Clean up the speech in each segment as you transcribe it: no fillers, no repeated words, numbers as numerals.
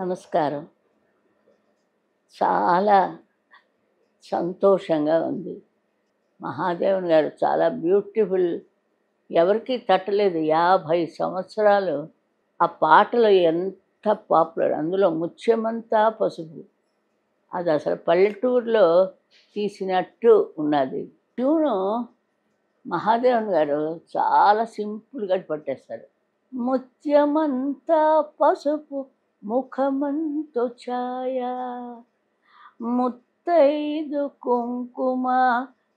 నమస్కారం. చాలా సంతోషంగా ఉంది. మహాదేవన్ గారు చాలా బ్యూటిఫుల్, ఎవరికీ తట్టలేదు. 50 సంవత్సరాలు ఆ పాటలు ఎంత పాపులర్. అందులో ముత్యమంతా పసుపు, అది అసలు పల్లెటూరులో తీసినట్టు ఉన్నది. ట్యూను మహాదేవన్ గారు చాలా సింపుల్గా పట్టేస్తారు. ముత్యమంతా పసుపు ముఖమంతో ఛాయ, ముత్తైదు కుంకుమ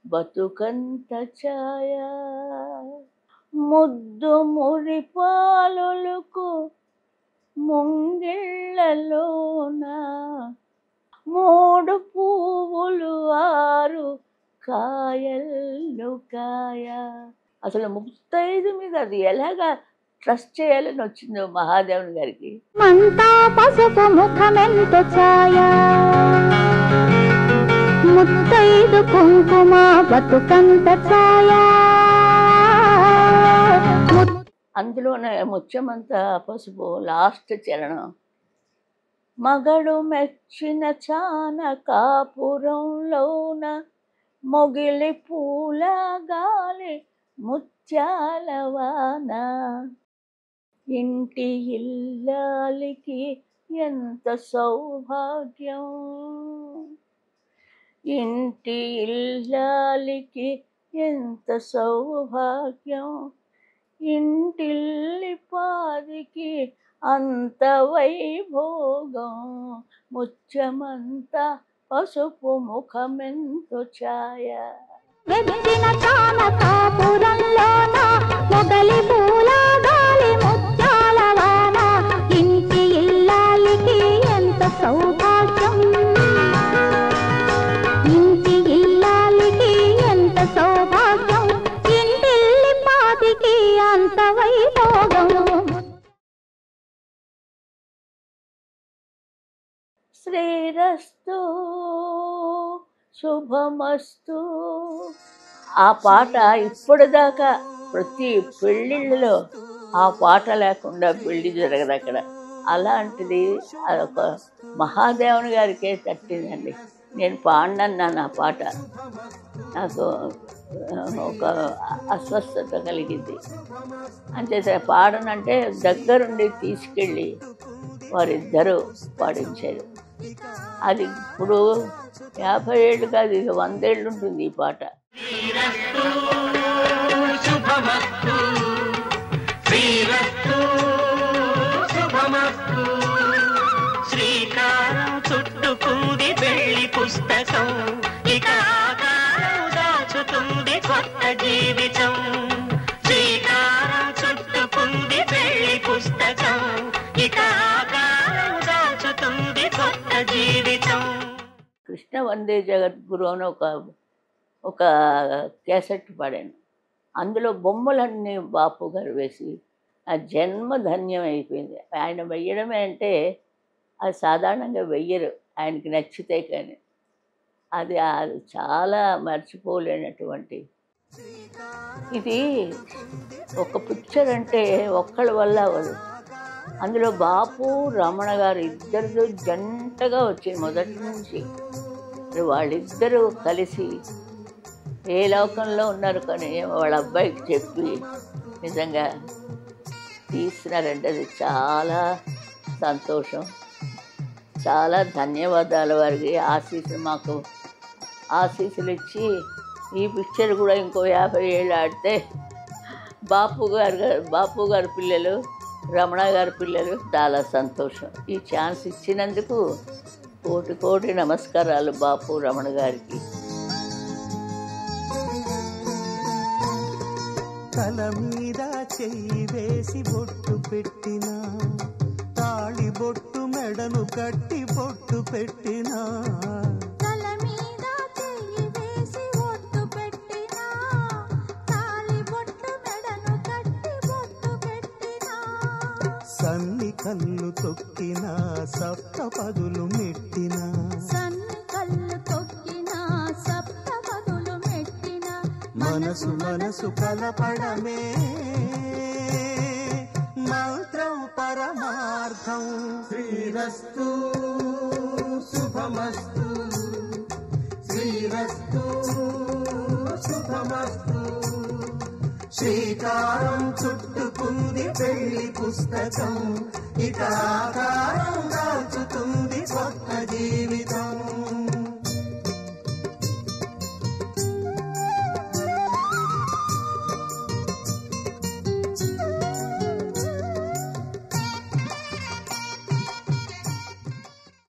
బతుకంత ఛాయ, ముద్దు మురిపాలులకు ముంగిళ్ళలోన, 3 పువ్వులు 6 కాయలు కాయ. అసలు ముత్తైదు మీద అది ఎలాగా ట్రస్ట్ చేయాలని వచ్చిందో మహాదేవన్ గారికి. మంతా పసుపు ముఖమెంత ఛాయ, ముత్తైదు కుంకుమ బతుకంత ఛాయ. అందులోనే ముత్యమంతా పసుపు లాస్ట్ చరణం. మగడు మెచ్చిన చాన కాపురంలోన, మొగిలి పూల గాలి ముత్యాల వాన, ఇంటి ఇల్లాలికి ఎంత సౌభాగ్యం, ఇంటి ఇల్లాలికి ఎంత సౌభాగ్యం, ఇంటిల్లి పాదికి అంత వైభోగం, ముత్యమంతా పసుపు ముఖమెంతో ఛాయ. వెచ్చిన చాన కాపురంలోన, మొగలి పూల గాలి ముత్యాల వాన, ఇంటి ఇల్లాలికి ఎంత సౌభాగ్యం, ఇంటి ఇల్లాలికి ఎంత సౌభాగ్యం, ఇంటిల్లి పాదికి అంత వైభోగం. శ్రీరస్తు శుభమస్తు. ఆ పాట ఇప్పటిదాకా ప్రతి పెళ్ళిళ్ళలో ఆ పాట లేకుండా పెళ్ళి జరగదు అక్కడ. అలాంటిది అదొక మహాదేవన్ గారికే తట్టిందండి. నేను పాడినన్నాను ఆ పాట. నాకు ఒక అస్వస్థత కలిగింది. అంచేత పాడనంటే దగ్గరుండి తీసుకెళ్ళి వారిద్దరూ పాడించారు. అది ఇప్పుడు 50 ఏళ్ళు కాదు, ఇక 100 ఏళ్ళు ఉంటుంది ఈ పాట. శ్రీకారం చుట్టుకుంది పెళ్లి పుస్తకం, ఇక దాచుతుంది కొత్త జీవితం. శ్రీకారం చుట్టుకుంది పెళ్లి పుస్తకం, ఇక దాచుతుంది కొత్త జీవితం. కృష్ణ వందే జగద్గురు అని ఒక క్యాసెట్ పాడాను. అందులో బొమ్మలన్నీ బాపు గారు వేసి నా జన్మ ధన్యం అయిపోయింది. ఆయన వెయ్యడమే అంటే అది సాధారణంగా వెయ్యరు, ఆయనకి నచ్చితే కానీ. అది చాలా మర్చిపోలేనటువంటి. ఇది ఒక పిక్చర్ అంటే ఒక్కళ్ళ వల్ల అవ్వదు. అందులో బాపు రమణ గారు ఇద్దరు జంటగా వచ్చింది మొదటి నుంచి. వాళ్ళిద్దరూ కలిసి ఏ లోకంలో ఉన్నారు కానీ వాళ్ళ అబ్బాయికి చెప్పి నిజంగా తీసినారంటే అది చాలా సంతోషం. చాలా ధన్యవాదాలు వారికి. మాకు ఆశీస్సులు ఇచ్చి ఈ పిక్చర్ కూడా ఇంకో 50 ఏళ్ళు ఆడితే బాపు గారు పిల్లలు, రమణ గారి పిల్లలు చాలా సంతోషం. ఈ ఛాన్స్ ఇచ్చినందుకు కోటి కోటి నమస్కారాలు బాపు రమణ గారికి. తల మీద చెయ్యి వేసి బొట్టు పెట్టినా, తాళి బొట్టు మెడను కట్టి బొట్టు పెట్టినా, తల మీద చెయ్యి వేసి బొట్టు పెట్టినా, తాళి బొట్టు మెడను కట్టి బొట్టు పెట్టినా, సన్ని కళ్ళు తొక్కినా సప్తపదులు మెట్టినా, సన్ని కళ్ళు తొక్కినా సప్తపదులు మెట్టినా, మనసు కలపడమే మంత్రం పరమార్థం. శ్రీరస్తు శుభమస్తు, శ్రీరస్తు శుభమస్తు. శ్రీకారం చుట్టుకుంది పెళ్లి పుస్తకం, ఇక